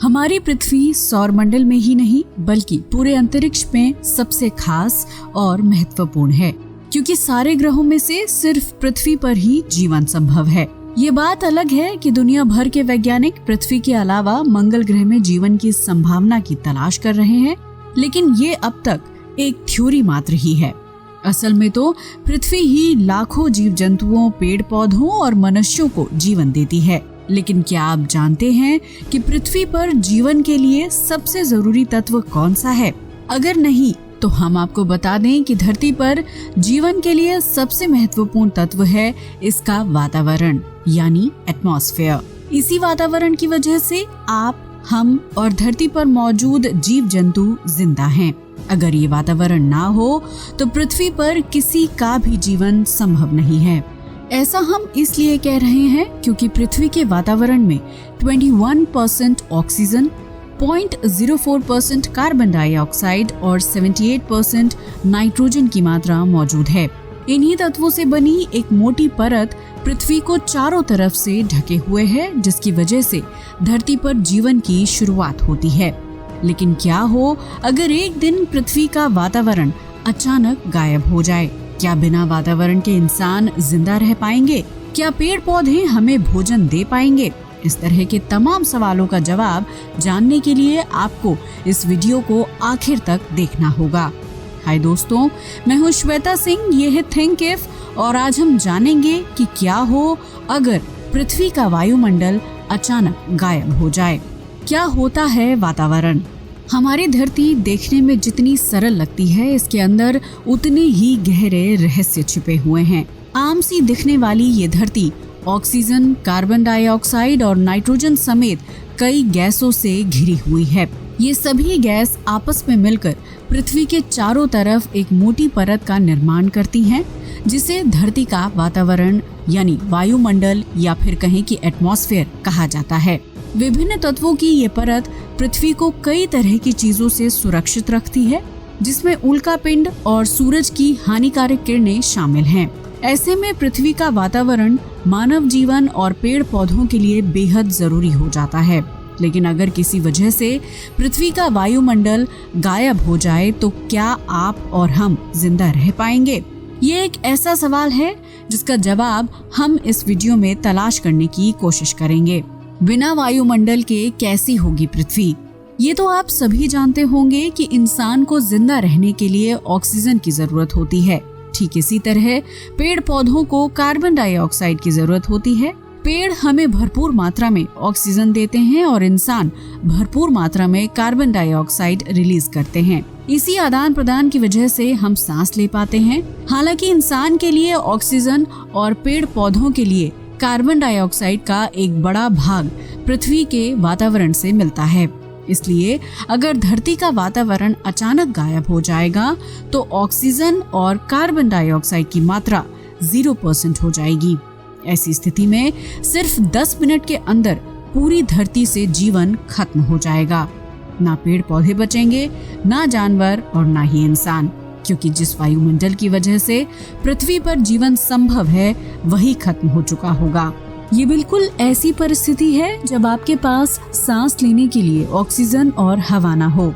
हमारी पृथ्वी सौरमंडल में ही नहीं बल्कि पूरे अंतरिक्ष में सबसे खास और महत्वपूर्ण है, क्योंकि सारे ग्रहों में से सिर्फ पृथ्वी पर ही जीवन संभव है। ये बात अलग है कि दुनिया भर के वैज्ञानिक पृथ्वी के अलावा मंगल ग्रह में जीवन की संभावना की तलाश कर रहे हैं, लेकिन ये अब तक एक थ्योरी मात्र ही है। असल में तो पृथ्वी ही लाखों जीव जंतुओं, पेड़ पौधों और मनुष्यों को जीवन देती है। लेकिन क्या आप जानते हैं कि पृथ्वी पर जीवन के लिए सबसे जरूरी तत्व कौन सा है? अगर नहीं तो हम आपको बता दें कि धरती पर जीवन के लिए सबसे महत्वपूर्ण तत्व है इसका वातावरण, यानी एटमॉस्फेयर। इसी वातावरण की वजह से आप, हम और धरती पर मौजूद जीव जंतु जिंदा हैं। अगर ये वातावरण ना हो तो पृथ्वी पर किसी का भी जीवन संभव नहीं है। ऐसा हम इसलिए कह रहे हैं क्योंकि पृथ्वी के वातावरण में 21% ऑक्सीजन, 0.04% कार्बन डाइऑक्साइड और 78% नाइट्रोजन की मात्रा मौजूद है। इन्हीं तत्वों से बनी एक मोटी परत पृथ्वी को चारों तरफ से ढके हुए है, जिसकी वजह से धरती पर जीवन की शुरुआत होती है। लेकिन क्या हो अगर एक दिन पृथ्वी का वातावरण अचानक गायब हो जाए? क्या बिना वातावरण के इंसान जिंदा रह पाएंगे? क्या पेड़ पौधे हमें भोजन दे पाएंगे? इस तरह के तमाम सवालों का जवाब जानने के लिए आपको इस वीडियो को आखिर तक देखना होगा। हाय दोस्तों, मैं हूँ श्वेता सिंह, ये है थिंक इफ, और आज हम जानेंगे कि क्या हो अगर पृथ्वी का वायुमंडल अचानक गायब हो जाए। क्या होता है वातावरण? हमारी धरती देखने में जितनी सरल लगती है, इसके अंदर उतने ही गहरे रहस्य छिपे हुए हैं। आम सी दिखने वाली ये धरती ऑक्सीजन, कार्बन डाइऑक्साइड और नाइट्रोजन समेत कई गैसों से घिरी हुई है। ये सभी गैस आपस में मिलकर पृथ्वी के चारों तरफ एक मोटी परत का निर्माण करती हैं, जिसे धरती का वातावरण यानी वायुमंडल या फिर कहें कि एटमॉस्फेयर कहा जाता है। विभिन्न तत्वों की ये परत पृथ्वी को कई तरह की चीजों से सुरक्षित रखती है, जिसमें उल्कापिंड और सूरज की हानिकारक किरणें शामिल हैं। ऐसे में पृथ्वी का वातावरण मानव जीवन और पेड़ पौधों के लिए बेहद जरूरी हो जाता है। लेकिन अगर किसी वजह से पृथ्वी का वायुमंडल गायब हो जाए तो क्या आप और हम जिंदा रह पाएंगे? ये एक ऐसा सवाल है जिसका जवाब हम इस वीडियो में तलाश करने की कोशिश करेंगे। बिना वायुमंडल के कैसी होगी पृथ्वी? ये तो आप सभी जानते होंगे कि इंसान को जिंदा रहने के लिए ऑक्सीजन की जरूरत होती है। ठीक इसी तरह पेड़ पौधों को कार्बन डाइऑक्साइड की जरूरत होती है। पेड़ हमें भरपूर मात्रा में ऑक्सीजन देते हैं और इंसान भरपूर मात्रा में कार्बन डाइऑक्साइड रिलीज करते हैं। इसी आदान प्रदान की वजह से हम सांस ले पाते हैं। हालांकि इंसान के लिए ऑक्सीजन और पेड़ पौधों के लिए कार्बन डाइऑक्साइड का एक बड़ा भाग पृथ्वी के वातावरण से मिलता है। इसलिए अगर धरती का वातावरण अचानक गायब हो जाएगा तो ऑक्सीजन और कार्बन डाइऑक्साइड की मात्रा 0% हो जाएगी। ऐसी स्थिति में सिर्फ 10 मिनट के अंदर पूरी धरती से जीवन खत्म हो जाएगा। ना पेड़ पौधे बचेंगे, ना जानवर और ना ही इंसान, क्योंकि जिस वायुमंडल की वजह से पृथ्वी पर जीवन संभव है वही खत्म हो चुका होगा। ये बिल्कुल ऐसी परिस्थिति है जब आपके पास सांस लेने के लिए ऑक्सीजन और हवा ना हो।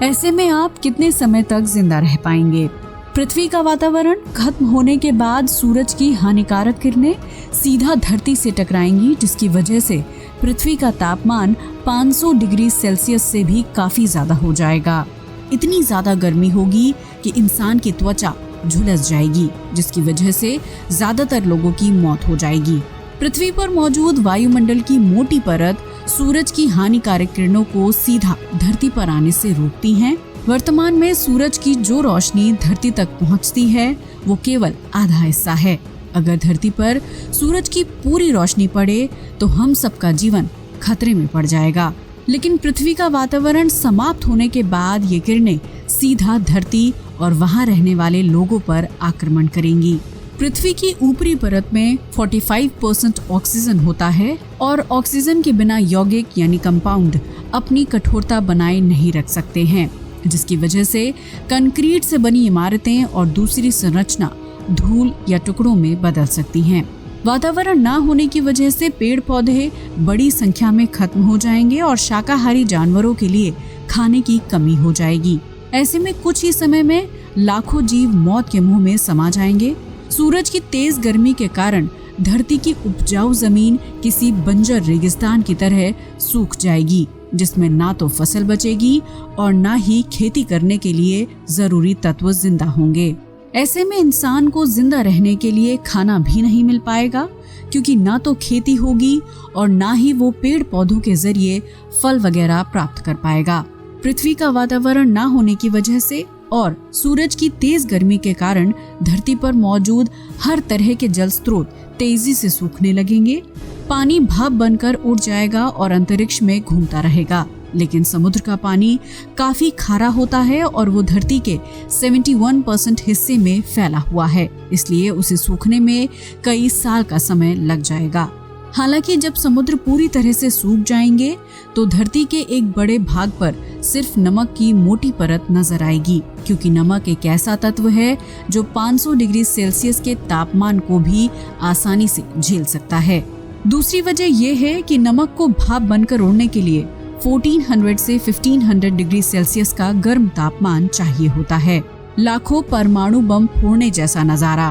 ऐसे में आप कितने समय तक जिंदा रह पाएंगे? पृथ्वी का वातावरण खत्म होने के बाद सूरज की हानिकारक किरणें सीधा धरती से टकराएंगी, जिसकी वजह से पृथ्वी का तापमान 500 डिग्री सेल्सियस से भी काफी ज्यादा हो जाएगा। इतनी ज्यादा गर्मी होगी कि इंसान की त्वचा झुलस जाएगी, जिसकी वजह से ज्यादातर लोगों की मौत हो जाएगी। पृथ्वी पर मौजूद वायुमंडल की मोटी परत सूरज की हानिकारक किरणों को सीधा धरती पर आने से रोकती हैं। वर्तमान में सूरज की जो रोशनी धरती तक पहुंचती है वो केवल आधा हिस्सा है। अगर धरती पर सूरज की पूरी रोशनी पड़े तो हम सबका जीवन खतरे में पड़ जाएगा। लेकिन पृथ्वी का वातावरण समाप्त होने के बाद ये किरणें सीधा धरती और वहां रहने वाले लोगों पर आक्रमण करेंगी। पृथ्वी की ऊपरी परत में 45% ऑक्सीजन होता है और ऑक्सीजन के बिना यौगिक यानी कंपाउंड अपनी कठोरता बनाए नहीं रख सकते हैं, जिसकी वजह से कंक्रीट से बनी इमारतें और दूसरी संरचना धूल या टुकड़ों में बदल सकती हैं। वातावरण ना होने की वजह से पेड़ पौधे बड़ी संख्या में खत्म हो जाएंगे और शाकाहारी जानवरों के लिए खाने की कमी हो जाएगी। ऐसे में कुछ ही समय में लाखों जीव मौत के मुंह में समा जाएंगे। सूरज की तेज गर्मी के कारण धरती की उपजाऊ जमीन किसी बंजर रेगिस्तान की तरह सूख जाएगी, जिसमें ना तो फसल बचेगी और ना ही खेती करने के लिए जरूरी तत्व जिंदा होंगे। ऐसे में इंसान को जिंदा रहने के लिए खाना भी नहीं मिल पाएगा, क्योंकि ना तो खेती होगी और ना ही वो पेड़ पौधों के जरिए फल वगैरह प्राप्त कर पाएगा। पृथ्वी का वातावरण ना होने की वजह से और सूरज की तेज गर्मी के कारण धरती पर मौजूद हर तरह के जल स्रोत तेजी से सूखने लगेंगे। पानी भाप बनकर उड़ जाएगा और अंतरिक्ष में घूमता रहेगा। लेकिन समुद्र का पानी काफी खारा होता है और वो धरती के 71% हिस्से में फैला हुआ है, इसलिए उसे सूखने में कई साल का समय लग जाएगा। हालांकि जब समुद्र पूरी तरह से सूख जाएंगे तो धरती के एक बड़े भाग पर सिर्फ नमक की मोटी परत नजर आएगी, क्योंकि नमक एक ऐसा तत्व है जो 500 डिग्री सेल्सियस के तापमान को भी आसानी से झेल सकता है। दूसरी वजह यह है कि नमक को भाप बनकर उड़ने के लिए 1400 से 1500 डिग्री सेल्सियस का गर्म तापमान चाहिए होता है। लाखों परमाणु बम फोड़ने जैसा नजारा।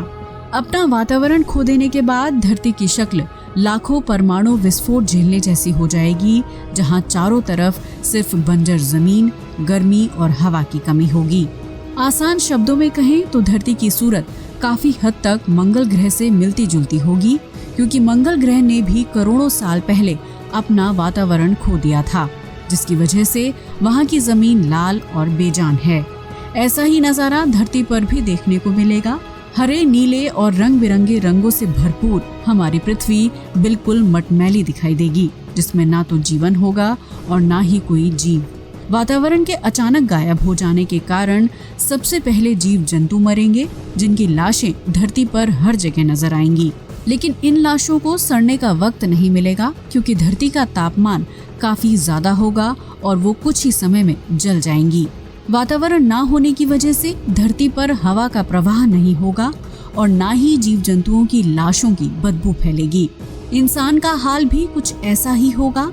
अपना वातावरण खो देने के बाद धरती की शक्ल लाखों परमाणु विस्फोट झेलने जैसी हो जाएगी, जहां चारों तरफ सिर्फ बंजर जमीन, गर्मी और हवा की कमी होगी। आसान शब्दों में कहें तो धरती की सूरत काफी हद तक मंगल ग्रह से मिलती जुलती होगी, क्योंकि मंगल ग्रह ने भी करोड़ों साल पहले अपना वातावरण खो दिया था, जिसकी वजह से वहां की जमीन लाल और बेजान है। ऐसा ही नजारा धरती पर भी देखने को मिलेगा। हरे, नीले और रंग बिरंगे रंगों से भरपूर हमारी पृथ्वी बिल्कुल मटमैली दिखाई देगी, जिसमें ना तो जीवन होगा और ना ही कोई जीव। वातावरण के अचानक गायब हो जाने के कारण सबसे पहले जीव जंतु मरेंगे, जिनकी लाशें धरती पर हर जगह नजर आएंगी। लेकिन इन लाशों को सड़ने का वक्त नहीं मिलेगा, क्योंकि धरती का तापमान काफी ज्यादा होगा और वो कुछ ही समय में जल जाएंगी। वातावरण ना होने की वजह से धरती पर हवा का प्रवाह नहीं होगा और ना ही जीव जंतुओं की लाशों की बदबू फैलेगी। इंसान का हाल भी कुछ ऐसा ही होगा।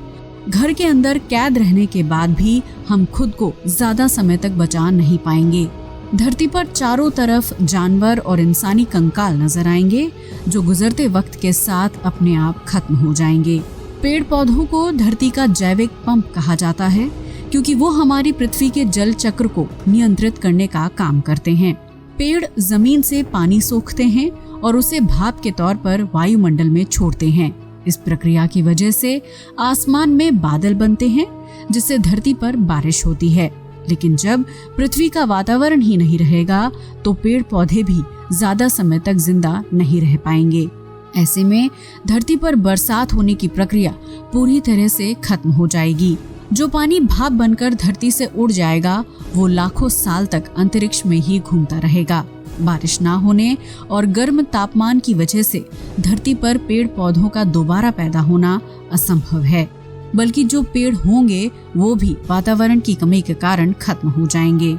घर के अंदर कैद रहने के बाद भी हम खुद को ज्यादा समय तक बचा नहीं पाएंगे। धरती पर चारों तरफ जानवर और इंसानी कंकाल नजर आएंगे, जो गुजरते वक्त के साथ अपने आप खत्म हो जाएंगे। पेड़ पौधों को धरती का जैविक पंप कहा जाता है, क्योंकि वो हमारी पृथ्वी के जल चक्र को नियंत्रित करने का काम करते हैं। पेड़ जमीन से पानी सोखते हैं और उसे भाप के तौर पर वायुमंडल में छोड़ते हैं। इस प्रक्रिया की वजह से आसमान में बादल बनते हैं, जिससे धरती पर बारिश होती है। लेकिन जब पृथ्वी का वातावरण ही नहीं रहेगा तो पेड़ पौधे भी ज्यादा समय तक जिंदा नहीं रह पाएंगे। ऐसे में धरती पर बरसात होने की प्रक्रिया पूरी तरह से खत्म हो जाएगी। जो पानी भाप बनकर धरती से उड़ जाएगा वो लाखों साल तक अंतरिक्ष में ही घूमता रहेगा। बारिश ना होने और गर्म तापमान की वजह से धरती पर पेड़ पौधों का दोबारा पैदा होना असंभव है, बल्कि जो पेड़ होंगे वो भी वातावरण की कमी के कारण खत्म हो जाएंगे।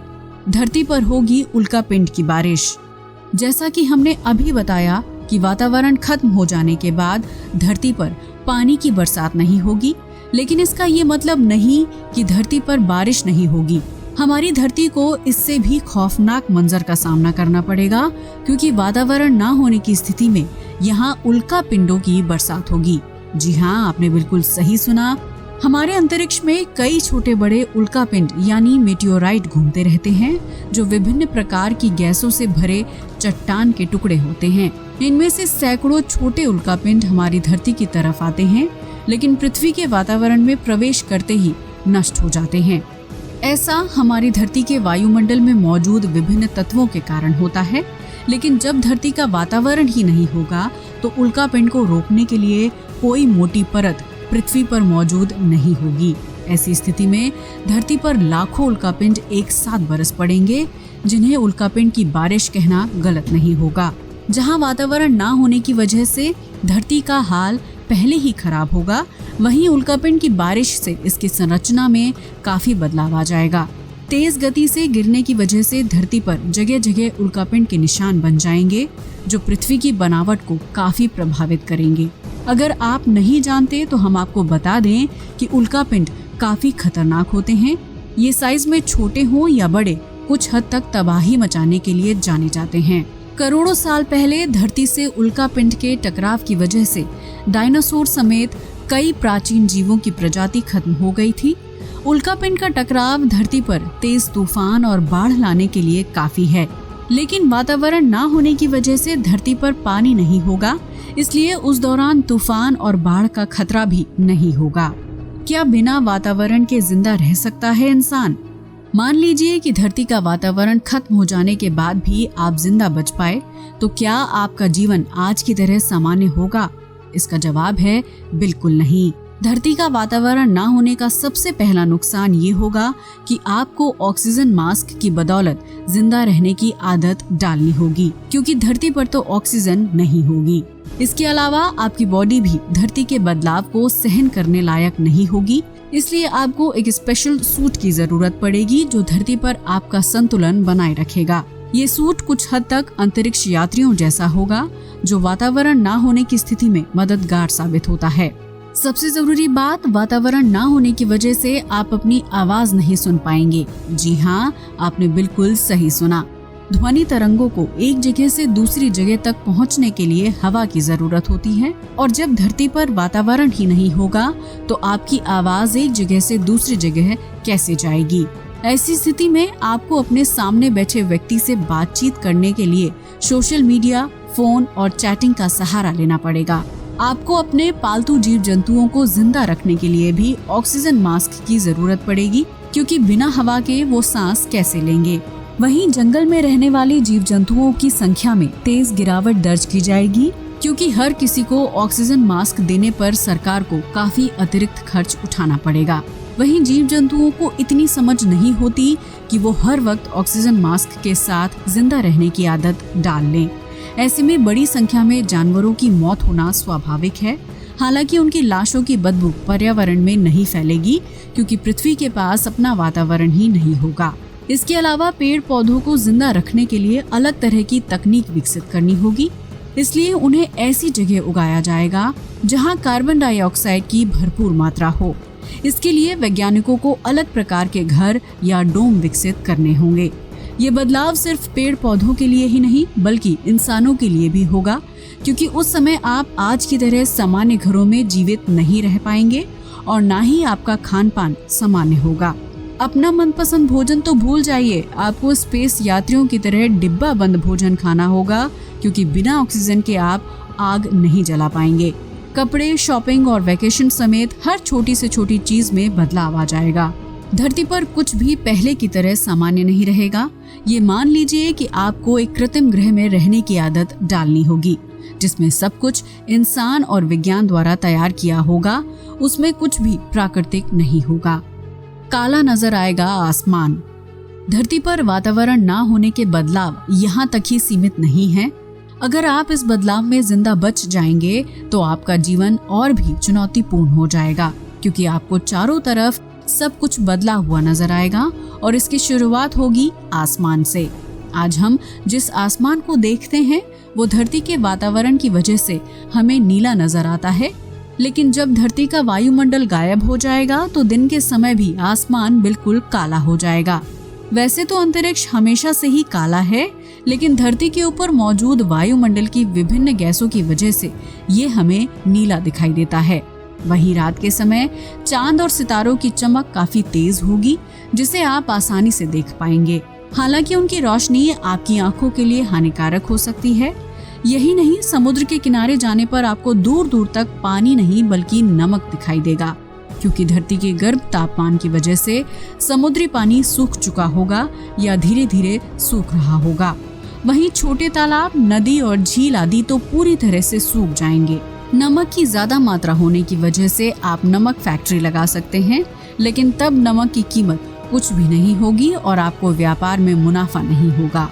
धरती पर होगी उल्कापिंड की बारिश। जैसा कि हमने अभी बताया कि वातावरण खत्म हो जाने के बाद धरती पर पानी की बरसात नहीं होगी, लेकिन इसका ये मतलब नहीं कि धरती पर बारिश नहीं होगी। हमारी धरती को इससे भी खौफनाक मंजर का सामना करना पड़ेगा, क्योंकि वातावरण ना होने की स्थिति में यहाँ उल्का पिंडों की बरसात होगी। जी हाँ, आपने बिल्कुल सही सुना। हमारे अंतरिक्ष में कई छोटे बड़े उल्कापिंड यानी मेटियोराइट घूमते रहते हैं, जो विभिन्न प्रकार की गैसों से भरे चट्टान के टुकड़े होते हैं। इनमें से सैकड़ों छोटे उल्कापिंड हमारी धरती की तरफ आते हैं, लेकिन पृथ्वी के वातावरण में प्रवेश करते ही नष्ट हो जाते हैं। ऐसा हमारी धरती के वायुमंडल में मौजूद विभिन्न तत्वों के कारण होता है, लेकिन जब धरती का वातावरण ही नहीं होगा तो उल्कापिंड को रोकने के लिए कोई मोटी परत पृथ्वी पर मौजूद नहीं होगी। ऐसी स्थिति में धरती पर लाखों उल्कापिंड एक साथ बरस पड़ेंगे, जिन्हें उल्कापिंड की बारिश कहना गलत नहीं होगा। जहां वातावरण ना होने की वजह से धरती का हाल पहले ही खराब होगा, वहीं उल्कापिंड की बारिश से इसकी संरचना में काफी बदलाव आ जाएगा। तेज गति से गिरने की वजह से धरती पर जगह जगह उल्कापिंड के निशान बन जाएंगे, जो पृथ्वी की बनावट को काफी प्रभावित करेंगे। अगर आप नहीं जानते तो हम आपको बता दें कि उल्कापिंड काफी खतरनाक होते हैं। ये साइज में छोटे हों या बड़े, कुछ हद तक तबाही मचाने के लिए जाने जाते हैं। करोड़ों साल पहले धरती से उल्कापिंड के टकराव की वजह से डायनासोर समेत कई प्राचीन जीवों की प्रजाति खत्म हो गई थी। उल्कापिंड का टकराव धरती पर तेज तूफान और बाढ़ लाने के लिए काफी है, लेकिन वातावरण ना होने की वजह से धरती पर पानी नहीं होगा, इसलिए उस दौरान तूफान और बाढ़ का खतरा भी नहीं होगा। क्या बिना वातावरण के जिंदा रह सकता है इंसान? मान लीजिए कि धरती का वातावरण खत्म हो जाने के बाद भी आप जिंदा बच पाए, तो क्या आपका जीवन आज की तरह सामान्य होगा? इसका जवाब है बिल्कुल नहीं। धरती का वातावरण ना होने का सबसे पहला नुकसान ये होगा कि आपको ऑक्सीजन मास्क की बदौलत जिंदा रहने की आदत डालनी होगी, क्योंकि धरती पर तो ऑक्सीजन नहीं होगी। इसके अलावा आपकी बॉडी भी धरती के बदलाव को सहन करने लायक नहीं होगी, इसलिए आपको एक स्पेशल सूट की जरूरत पड़ेगी जो धरती पर आपका संतुलन बनाए रखेगा। ये सूट कुछ हद तक अंतरिक्ष यात्रियों जैसा होगा, जो वातावरण ना होने की स्थिति में मददगार साबित होता है। सबसे जरूरी बात, वातावरण ना होने की वजह से आप अपनी आवाज नहीं सुन पाएंगे। जी हाँ, आपने बिल्कुल सही सुना। ध्वनि तरंगों को एक जगह से दूसरी जगह तक पहुंचने के लिए हवा की जरूरत होती है, और जब धरती पर वातावरण ही नहीं होगा तो आपकी आवाज एक जगह से दूसरी जगह कैसे जाएगी? ऐसी स्थिति में आपको अपने सामने बैठे व्यक्ति से बातचीत करने के लिए सोशल मीडिया, फोन और चैटिंग का सहारा लेना पड़ेगा। आपको अपने पालतू जीव जंतुओं को जिंदा रखने के लिए भी ऑक्सीजन मास्क की जरूरत पड़ेगी, क्योंकि बिना हवा के वो सांस कैसे लेंगे। वहीं जंगल में रहने वाले जीव जंतुओं की संख्या में तेज गिरावट दर्ज की जाएगी, क्योंकि हर किसी को ऑक्सीजन मास्क देने पर सरकार को काफी अतिरिक्त खर्च उठाना पड़ेगा। वहीं जीव जंतुओं को इतनी समझ नहीं होती कि वो हर वक्त ऑक्सीजन मास्क के साथ जिंदा रहने की आदत डाल लें। ऐसे में बड़ी संख्या में जानवरों की मौत होना स्वाभाविक है। हालांकि उनकी लाशों की बदबू पर्यावरण में नहीं फैलेगी, क्योंकि पृथ्वी के पास अपना वातावरण ही नहीं होगा। इसके अलावा पेड़ पौधों को जिंदा रखने के लिए अलग तरह की तकनीक विकसित करनी होगी, इसलिए उन्हें ऐसी जगह उगाया जाएगा जहां कार्बन डाइऑक्साइड की भरपूर मात्रा हो। इसके लिए वैज्ञानिकों को अलग प्रकार के घर या डोम विकसित करने होंगे। ये बदलाव सिर्फ पेड़ पौधों के लिए ही नहीं बल्कि इंसानों के लिए भी होगा, क्योंकि उस समय आप आज की तरह सामान्य घरों में जीवित नहीं रह पाएंगे और ना ही आपका खान पान सामान्य होगा। अपना मनपसंद भोजन तो भूल जाइए, आपको स्पेस यात्रियों की तरह डिब्बा बंद भोजन खाना होगा, क्योंकि बिना ऑक्सीजन के आप आग नहीं जला पाएंगे। कपड़े, शॉपिंग और वैकेशन समेत हर छोटी से छोटी चीज में बदलाव आ जाएगा। धरती पर कुछ भी पहले की तरह सामान्य नहीं रहेगा। ये मान लीजिए कि आपको एक कृत्रिम ग्रह में रहने की आदत डालनी होगी, जिसमें सब कुछ इंसान और विज्ञान द्वारा तैयार किया होगा। उसमें कुछ भी प्राकृतिक नहीं होगा। काला नजर आएगा आसमान। धरती पर वातावरण ना होने के बदलाव यहाँ तक ही सीमित नहीं है। अगर आप इस बदलाव में जिंदा बच जाएंगे तो आपका जीवन और भी चुनौतीपूर्ण हो जाएगा, क्योंकि आपको चारों तरफ सब कुछ बदला हुआ नजर आएगा और इसकी शुरुआत होगी आसमान से। आज हम जिस आसमान को देखते हैं वो धरती के वातावरण की वजह से हमें नीला नजर आता है, लेकिन जब धरती का वायुमंडल गायब हो जाएगा तो दिन के समय भी आसमान बिल्कुल काला हो जाएगा। वैसे तो अंतरिक्ष हमेशा से ही काला है, लेकिन धरती के ऊपर मौजूद वायुमंडल की विभिन्न गैसों की वजह से ये हमें नीला दिखाई देता है। वहीं रात के समय चांद और सितारों की चमक काफी तेज होगी, जिसे आप आसानी से देख पाएंगे। हालांकि उनकी रोशनी आपकी आंखों के लिए हानिकारक हो सकती है। यही नहीं, समुद्र के किनारे जाने पर आपको दूर दूर तक पानी नहीं बल्कि नमक दिखाई देगा, क्योंकि धरती के गर्म तापमान की वजह से समुद्री पानी सूख चुका होगा या धीरे धीरे सूख रहा होगा। वहीं छोटे तालाब, नदी और झील आदि तो पूरी तरह से सूख जाएंगे। नमक की ज्यादा मात्रा होने की वजह से आप नमक फैक्ट्री लगा सकते हैं, लेकिन तब नमक की कीमत कुछ भी नहीं होगी और आपको व्यापार में मुनाफा नहीं होगा।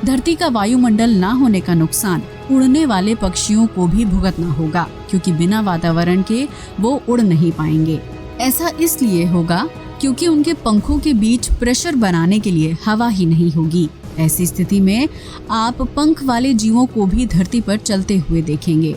धरती का वायुमंडल ना होने का नुकसान उड़ने वाले पक्षियों को भी भुगतना होगा, क्योंकि बिना वातावरण के वो उड़ नहीं पाएंगे। ऐसा इसलिए होगा क्योंकि उनके पंखों के बीच प्रेशर बनाने के लिए हवा ही नहीं होगी। ऐसी स्थिति में आप पंख वाले जीवों को भी धरती पर चलते हुए देखेंगे।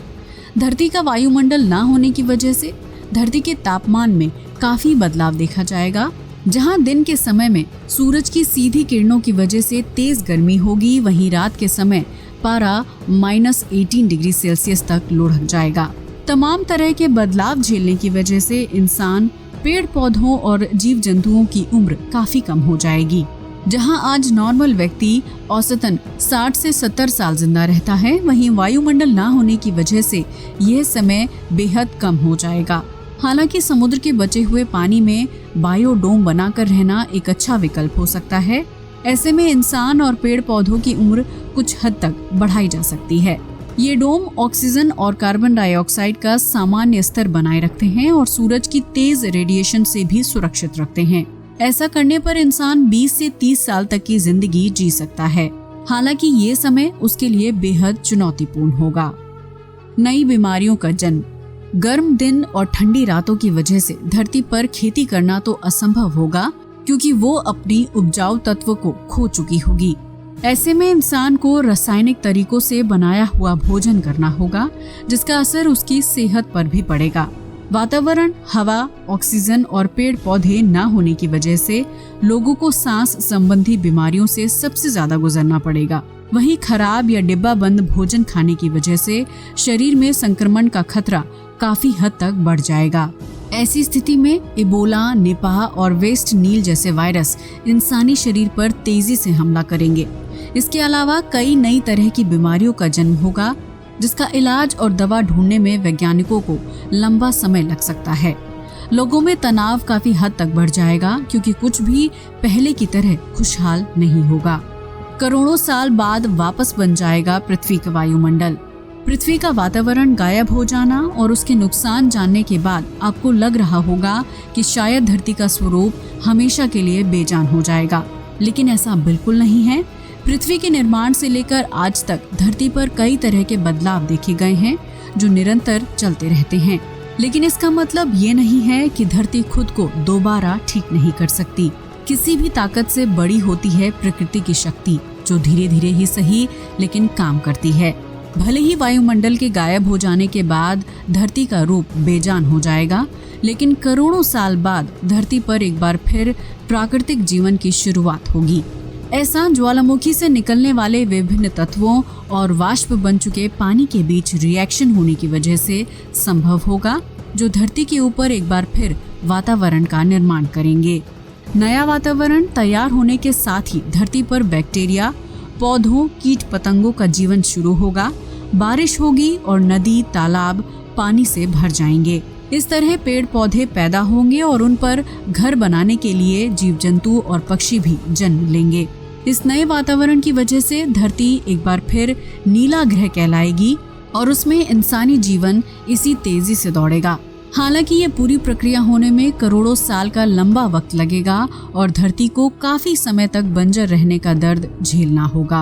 धरती का वायुमंडल ना होने की वजह से धरती के तापमान में काफी बदलाव देखा जाएगा। जहां दिन के समय में सूरज की सीधी किरणों की वजह से तेज गर्मी होगी, वहीं रात के समय पारा -18 डिग्री सेल्सियस तक लुढ़क जाएगा। तमाम तरह के बदलाव झेलने की वजह से इंसान, पेड़ पौधों और जीव जंतुओं की उम्र काफी कम हो जाएगी। जहां आज नॉर्मल व्यक्ति औसतन 60 से 70 साल जिंदा रहता है, वहीं वायुमंडल ना होने की वजह से यह समय बेहद कम हो जाएगा। हालांकि समुद्र के बचे हुए पानी में बायोडोम बनाकर रहना एक अच्छा विकल्प हो सकता है। ऐसे में इंसान और पेड़ पौधों की उम्र कुछ हद तक बढ़ाई जा सकती है। ये डोम ऑक्सीजन और कार्बन डाइऑक्साइड का सामान्य स्तर बनाए रखते हैं और सूरज की तेज रेडिएशन से भी सुरक्षित रखते हैं। ऐसा करने पर इंसान 20 से 30 साल तक की जिंदगी जी सकता है। हालांकि ये समय उसके लिए बेहद चुनौतीपूर्ण होगा। नई बीमारियों का जन्म। गर्म दिन और ठंडी रातों की वजह से धरती पर खेती करना तो असंभव होगा, क्योंकि वो अपनी उपजाऊ तत्व को खो चुकी होगी। ऐसे में इंसान को रासायनिक तरीकों से बनाया हुआ भोजन करना होगा, जिसका असर उसकी सेहत पर भी पड़ेगा। वातावरण, हवा, ऑक्सीजन और पेड़ पौधे न होने की वजह से लोगों को सांस संबंधी बीमारियों से सबसे ज्यादा गुजरना पड़ेगा। वहीं खराब या डिब्बा बंद भोजन खाने की वजह से शरीर में संक्रमण का खतरा काफी हद तक बढ़ जाएगा। ऐसी स्थिति में इबोला, निपाह और वेस्ट नील जैसे वायरस इंसानी शरीर पर तेजी से हमला करेंगे। इसके अलावा कई नई तरह की बीमारियों का जन्म होगा, जिसका इलाज और दवा ढूंढने में वैज्ञानिकों को लंबा समय लग सकता है। लोगों में तनाव काफी हद तक बढ़ जाएगा, क्योंकि कुछ भी पहले की तरह खुशहाल नहीं होगा। करोड़ों साल बाद वापस बन जाएगा पृथ्वी का वायुमंडल। पृथ्वी का वातावरण गायब हो जाना और उसके नुकसान जानने के बाद आपको लग रहा होगा कि शायद धरती का स्वरूप हमेशा के लिए बेजान हो जाएगा, लेकिन ऐसा बिल्कुल नहीं है। पृथ्वी के निर्माण से लेकर आज तक धरती पर कई तरह के बदलाव देखे गए हैं, जो निरंतर चलते रहते हैं। लेकिन इसका मतलब ये नहीं है कि धरती खुद को दोबारा ठीक नहीं कर सकती। किसी भी ताकत से बड़ी होती है प्रकृति की शक्ति, जो धीरे धीरे ही सही लेकिन काम करती है। भले ही वायुमंडल के गायब हो जाने के बाद धरती का रूप बेजान हो जाएगा, लेकिन करोड़ों साल बाद धरती पर एक बार फिर प्राकृतिक जीवन की शुरुआत होगी। ऐसा ज्वालामुखी से निकलने वाले विभिन्न तत्वों और वाष्प बन चुके पानी के बीच रिएक्शन होने की वजह से संभव होगा, जो धरती के ऊपर एक बार फिर वातावरण का निर्माण करेंगे। नया वातावरण तैयार होने के साथ ही धरती पर बैक्टीरिया, पौधों, कीट पतंगों का जीवन शुरू होगा। बारिश होगी और नदी, तालाब पानी से भर जाएंगे। इस तरह पेड़ पौधे पैदा होंगे और उन पर घर बनाने के लिए जीव जंतु और पक्षी भी जन्म लेंगे। इस नए वातावरण की वजह से धरती एक बार फिर नीला ग्रह कहलाएगी और उसमें इंसानी जीवन इसी तेजी से दौड़ेगा। हालांकि ये पूरी प्रक्रिया होने में करोड़ों साल का लंबा वक्त लगेगा और धरती को काफी समय तक बंजर रहने का दर्द झेलना होगा।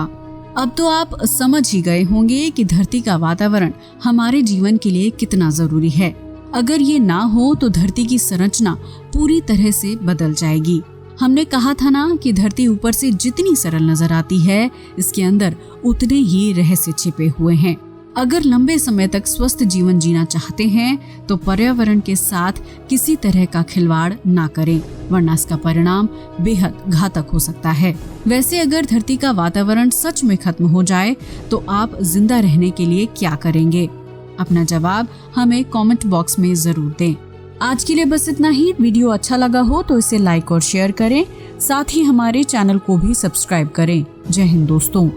अब तो आप समझ ही गए होंगे कि धरती का वातावरण हमारे जीवन के लिए कितना जरूरी है। अगर ये ना हो तो धरती की संरचना पूरी तरह से बदल जाएगी। हमने कहा था ना कि धरती ऊपर से जितनी सरल नजर आती है, इसके अंदर उतने ही रहस्य छिपे हुए हैं। अगर लंबे समय तक स्वस्थ जीवन जीना चाहते हैं तो पर्यावरण के साथ किसी तरह का खिलवाड़ ना करें, वरना इसका परिणाम बेहद घातक हो सकता है। वैसे अगर धरती का वातावरण सच में खत्म हो जाए तो आप जिंदा रहने के लिए क्या करेंगे? अपना जवाब हमें कमेंट बॉक्स में जरूर दें। आज के लिए बस इतना ही। वीडियो अच्छा लगा हो तो इसे लाइक और शेयर करें, साथ ही हमारे चैनल को भी सब्सक्राइब करें। जय हिंद दोस्तों।